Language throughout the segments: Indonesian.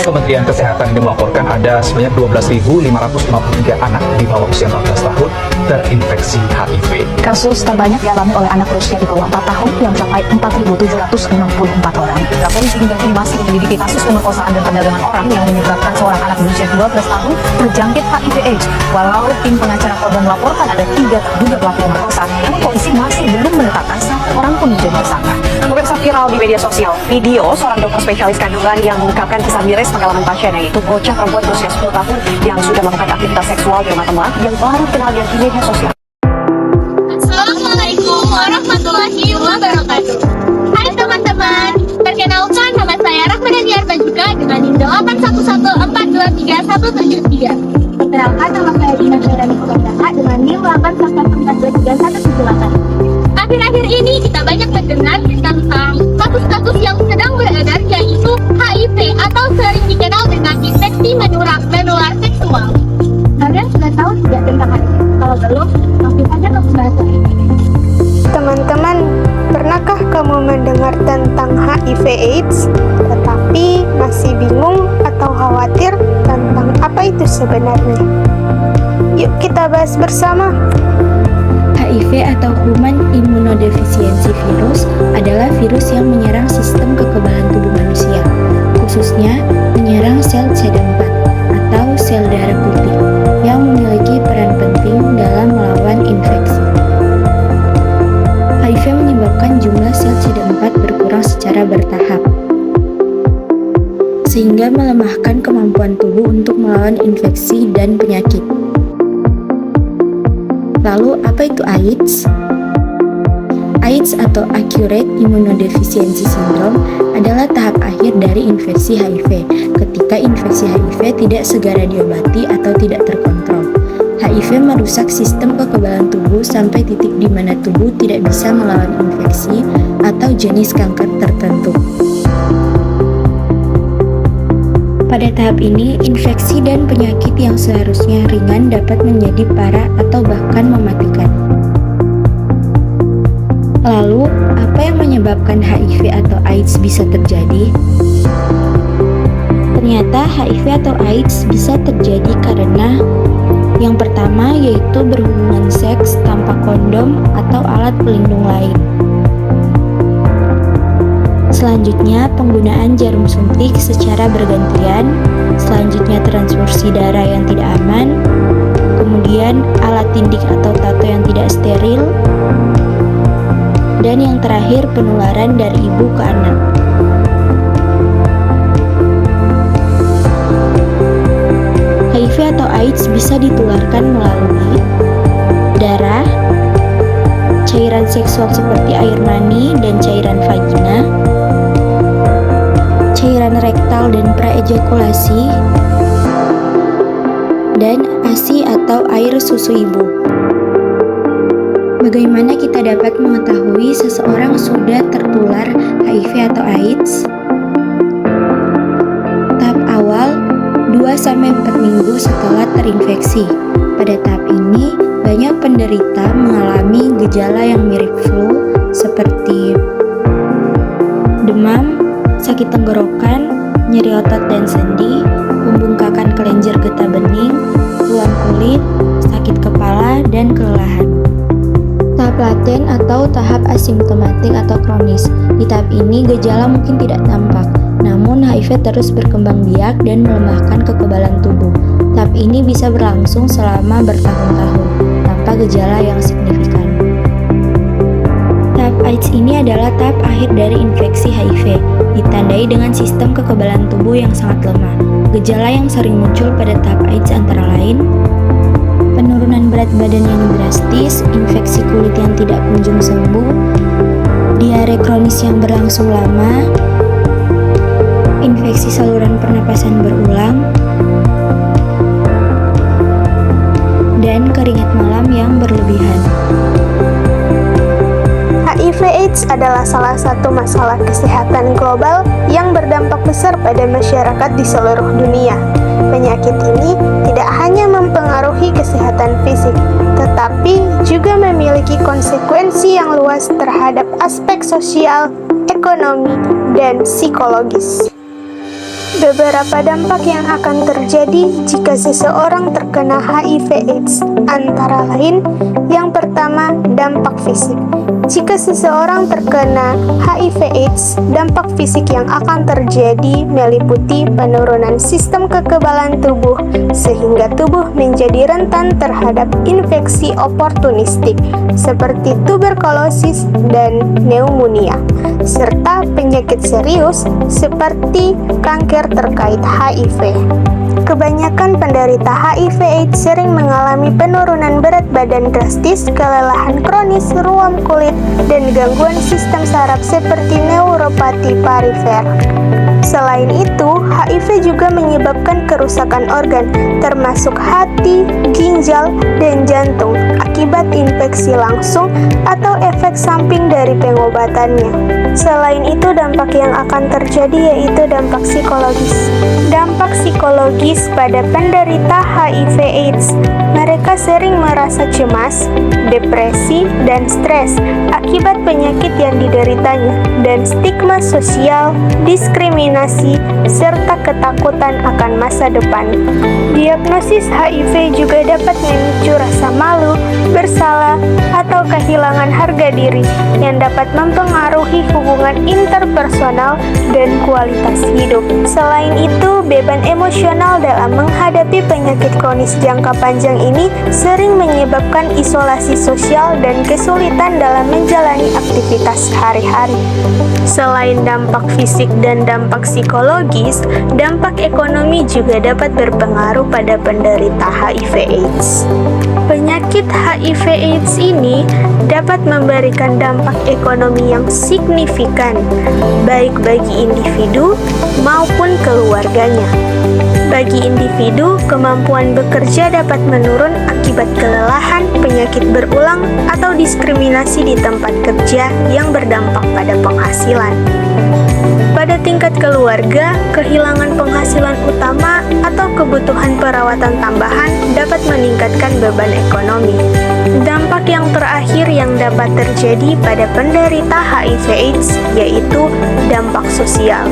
Kementerian Kesehatan ini melaporkan ada sebanyak 12.553 anak di bawah usia 14 tahun terinfeksi HIV. Kasus terbanyak dialami oleh anak berusia di bawah 4 tahun yang mencapai 4.764 orang. Polisi hingga kini masih menyelidiki kasus pemerkosaan dan perdagangan orang yang menyebabkan seorang anak berusia 12 tahun terjangkit HIV/AIDS. Walau tim pengacara korban melaporkan ada 3 terduga pelaku pemerkosaan, namun polisi masih belum menetapkan satu orang pun menjadi tersangka. Pemirsa, viral di media sosial video seorang dokter spesialis kandungan yang mengungkapkan kisah miris pengalaman pasiennya, yaitu bocah perempuan berusia 10 tahun yang sudah melakukan aktivitas seksual di rumah teman yang baru kenal di media sosial. Assalamualaikum warahmatullahi wabarakatuh. Hai teman-teman, perkenalkan nama saya Rahmadani Arbajuka dengan NIM 811423173. Perkenalkan nama saya Dina Nurani Kubandaha dengan NIM 811423178. Akhir-akhir ini kita banyak mendengar tentang kasus-kasus yang sedang beredar, yaitu HIV atau sering dikenal dengan infeksi menular seksual. Kalian sudah tahu tidak tentang HIV? Kalau belum, langsung saja ke pembahasan ini. Teman-teman, pernahkah kamu mendengar tentang HIV/AIDS, tetapi masih bingung atau khawatir tentang apa itu sebenarnya? Yuk kita bahas bersama. HIV atau Human Immunodeficiency Virus adalah virus yang menyerang sistem kekebalan tubuh manusia, khususnya menyerang sel CD4 atau sel darah putih yang memiliki peran penting dalam melawan infeksi. HIV menyebabkan jumlah sel CD4 berkurang secara bertahap, sehingga melemahkan kemampuan tubuh untuk melawan infeksi dan penyakit. Lalu, apa itu AIDS? AIDS atau Acute Immunodeficiency Syndrome adalah tahap akhir dari infeksi HIV, ketika infeksi HIV tidak segera diobati atau tidak terkontrol. HIV merusak sistem kekebalan tubuh sampai titik di mana tubuh tidak bisa melawan infeksi atau jenis kanker tertentu. Pada tahap ini, infeksi dan penyakit yang seharusnya ringan dapat menjadi parah atau bahkan mematikan. Lalu, apa yang menyebabkan HIV atau AIDS bisa terjadi? Ternyata HIV atau AIDS bisa terjadi karena yang pertama yaitu berhubungan seks tanpa kondom atau alat pelindung lain. Selanjutnya, penggunaan jarum suntik secara bergantian. Selanjutnya, transfusi darah yang tidak aman. Kemudian, alat tindik atau tato yang tidak steril. Dan yang terakhir, penularan dari ibu ke anak. HIV atau AIDS bisa ditularkan melalui darah, cairan seksual seperti air mani dan cairan vagina, cairan rektal dan praejakulasi, dan ASI atau air susu ibu. Bagaimana kita dapat mengetahui seseorang sudah tertular HIV atau AIDS? Tahap awal, 2-4 minggu setelah terinfeksi. Pada tahap ini, banyak penderita mengalami gejala yang mirip flu seperti demam, sakit tenggorokan, nyeri otot dan sendi, pembengkakan kelenjar getah bening, keluhan kulit, sakit kepala, dan kelelahan. Tahap laten atau tahap asimptomatik atau kronis. Di tahap ini gejala mungkin tidak tampak, namun HIV terus berkembang biak dan melemahkan kekebalan tubuh. Tahap ini bisa berlangsung selama bertahun-tahun tanpa gejala yang signifikan. Tahap AIDS ini adalah tahap akhir dari infeksi HIV, ditandai dengan sistem kekebalan tubuh yang sangat lemah. Gejala yang sering muncul pada tahap AIDS antara lain penurunan berat badan yang drastis, infeksi kulit yang tidak kunjung sembuh, diare kronis yang berlangsung lama, infeksi saluran pernapasan berulang, dan keringat malam yang berlebihan. HIV/AIDS adalah salah satu masalah kesehatan global yang berdampak besar pada masyarakat di seluruh dunia. Penyakit ini tidak hanya mempengaruhi kesehatan fisik, tetapi juga memiliki konsekuensi yang luas terhadap aspek sosial, ekonomi, dan psikologis. Beberapa dampak yang akan terjadi jika seseorang terkena HIV/AIDS antara lain, yang pertama, dampak fisik. Jika seseorang terkena HIV/AIDS, dampak fisik yang akan terjadi meliputi penurunan sistem kekebalan tubuh sehingga tubuh menjadi rentan terhadap infeksi oportunistik seperti tuberkulosis dan pneumonia, serta penyakit serius seperti kanker terkait HIV. Kebanyakan penderita HIV/AIDS sering mengalami penurunan berat badan drastis, kelelahan kronis, ruam kulit, dan gangguan sistem saraf seperti neuropati perifer. Selain itu, HIV juga menyebabkan kerusakan organ, termasuk hati, ginjal, dan jantung, akibat infeksi langsung atau efek samping dari pengobatannya. Selain itu, dampak yang akan terjadi yaitu dampak psikologis. Dampak psikologis pada penderita HIV/AIDS, mereka sering merasa cemas, depresi, dan stres akibat penyakit yang dideritanya, dan stigma sosial, diskriminasi, serta ketakutan akan masa depan. Diagnosis HIV juga dapat memicu rasa malu, bersalah, atau kehilangan harga diri yang dapat mempengaruhi hubungan interpersonal dan kualitas hidup. Selain itu, beban emosional dalam menghadapi penyakit kronis jangka panjang ini sering menyebabkan isolasi sosial dan kesulitan dalam menjalani aktivitas sehari-hari. Selain dampak fisik dan dampak psikologis, dampak ekonomi juga dapat berpengaruh pada penderita HIV/AIDS. Penyakit HIV/AIDS ini dapat memberikan dampak ekonomi yang signifikan, baik bagi individu maupun keluarganya. Bagi individu, kemampuan bekerja dapat menurun akibat kelelahan, penyakit berulang, atau diskriminasi di tempat kerja yang berdampak pada penghasilan. Pada tingkat keluarga, kehilangan penghasilan utama atau kebutuhan perawatan tambahan dapat meningkatkan beban ekonomi. Dampak yang terakhir yang dapat terjadi pada penderita HIV/AIDS yaitu dampak sosial.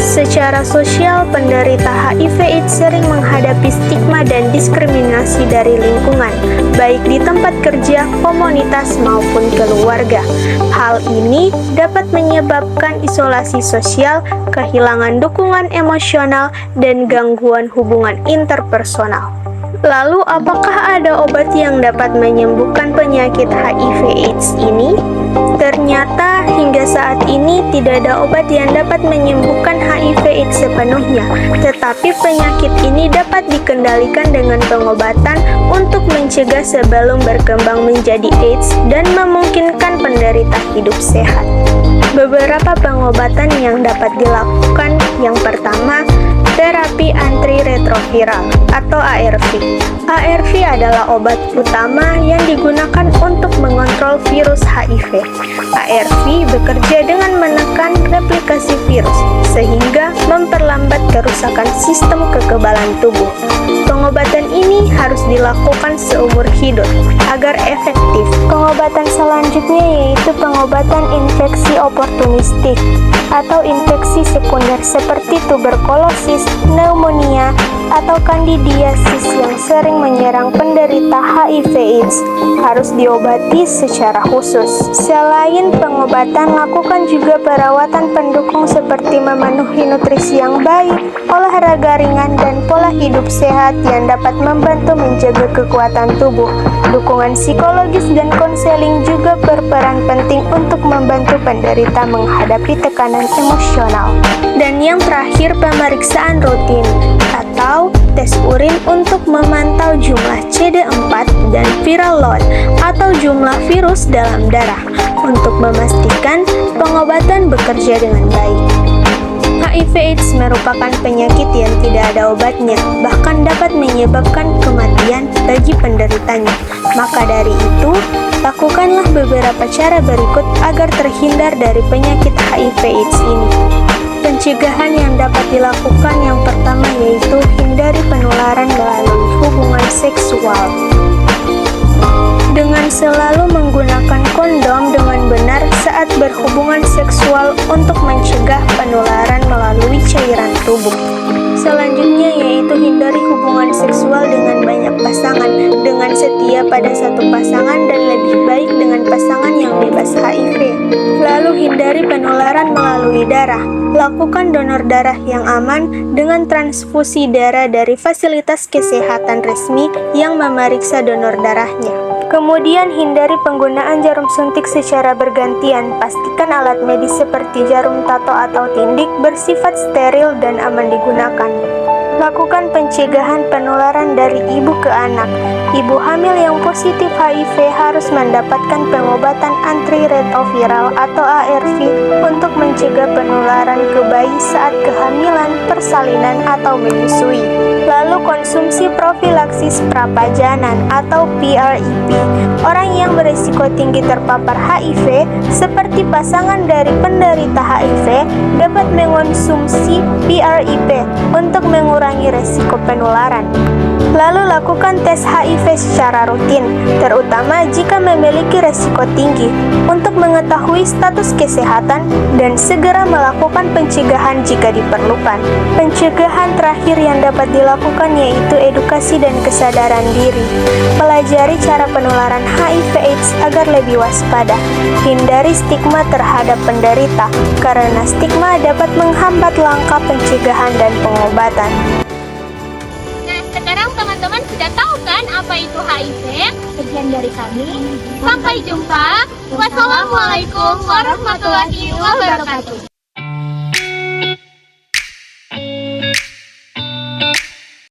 Secara sosial, penderita HIV/AIDS sering menghadapi stigma dan diskriminasi dari lingkungan, baik di tempat kerja, komunitas, maupun keluarga. Hal ini dapat menyebabkan isolasi sosial, kehilangan dukungan emosional, dan gangguan hubungan interpersonal. Lalu, apakah ada obat yang dapat menyembuhkan penyakit HIV/AIDS ini? Ternyata hingga saat ini tidak ada obat yang dapat menyembuhkan HIV/AIDS sepenuhnya, tetapi penyakit ini dapat dikendalikan dengan pengobatan untuk mencegah sebelum berkembang menjadi AIDS dan memungkinkan penderita hidup sehat. Beberapa pengobatan yang dapat dilakukan, yang pertama, terapi antiretroviral atau ARV. ARV adalah obat utama yang digunakan untuk mengontrol virus HIV. ARV bekerja dengan menekan replikasi virus sehingga memperlambat kerusakan sistem kekebalan tubuh. Pengobatan ini harus dilakukan seumur hidup agar efektif. Pengobatan selanjutnya yaitu pengobatan infeksi oportunistik atau infeksi sekunder seperti tuberkulosis, pneumonia, atau kandidiasis yang sering menyerang penderita HIV/AIDS harus diobati secara khusus. Selain pengobatan, lakukan juga perawatan pendukung seperti memenuhi nutrisi yang baik, olahraga ringan, dan pola hidup sehat yang dapat membantu menjaga kekuatan tubuh. Dukungan psikologis dan konseling juga berperan penting untuk membantu penderita menghadapi tekanan emosional. Dan yang terakhir, pemeriksaan rutin atau tes urin untuk memantau jumlah CD4 dan viral load atau jumlah virus dalam darah untuk memastikan pengobatan bekerja dengan baik. HIV/AIDS merupakan penyakit yang tidak ada obatnya, bahkan dapat menyebabkan kematian bagi penderitanya. Maka dari itu, lakukanlah beberapa cara berikut agar terhindar dari penyakit HIV/AIDS ini. Pencegahan yang dapat dilakukan yang pertama yaitu hindari penularan melalui hubungan seksual. Dengan selalu menggunakan kondom dengan benar saat berhubungan seksual untuk mencegah penularan melalui cairan tubuh. tubuh. Selanjutnya yaitu hindari hubungan seksual dengan banyak pasangan dengan setia pada satu pasangan dan lebih baik dengan pasangan yang bebas HIV. Lalu hindari penularan melalui darah. Lakukan donor darah yang aman dengan transfusi darah dari fasilitas kesehatan resmi yang memeriksa donor darahnya. Kemudian hindari penggunaan jarum suntik secara bergantian. Pastikan alat medis seperti jarum tato atau tindik bersifat steril dan aman digunakan. Lakukan pencegahan penularan dari ibu ke anak. Ibu hamil yang positif HIV harus mendapatkan pengobatan antiretroviral atau ARV untuk mencegah penularan ke bayi saat kehamilan, persalinan, atau menyusui. Lalu konsumsi profilaksis prapajanan atau PrEP. Orang yang berisiko tinggi terpapar HIV seperti pasangan dari penderita HIV dapat mengonsumsi PrEP untuk mengurangi resiko penularan. Lalu lakukan tes HIV secara rutin, terutama jika memiliki resiko tinggi, untuk mengetahui status kesehatan dan segera melakukan pencegahan jika diperlukan. Pencegahan terakhir yang dapat dilakukan yaitu edukasi dan kesadaran diri. Pelajari cara penularan HIV/AIDS agar lebih waspada. Hindari stigma terhadap penderita, karena stigma dapat menghambat langkah pencegahan dan pengobatan. Sekarang teman-teman sudah tahu kan apa itu HIV? Sekian dari kami. Sampai jumpa. Wassalamualaikum warahmatullahi wabarakatuh.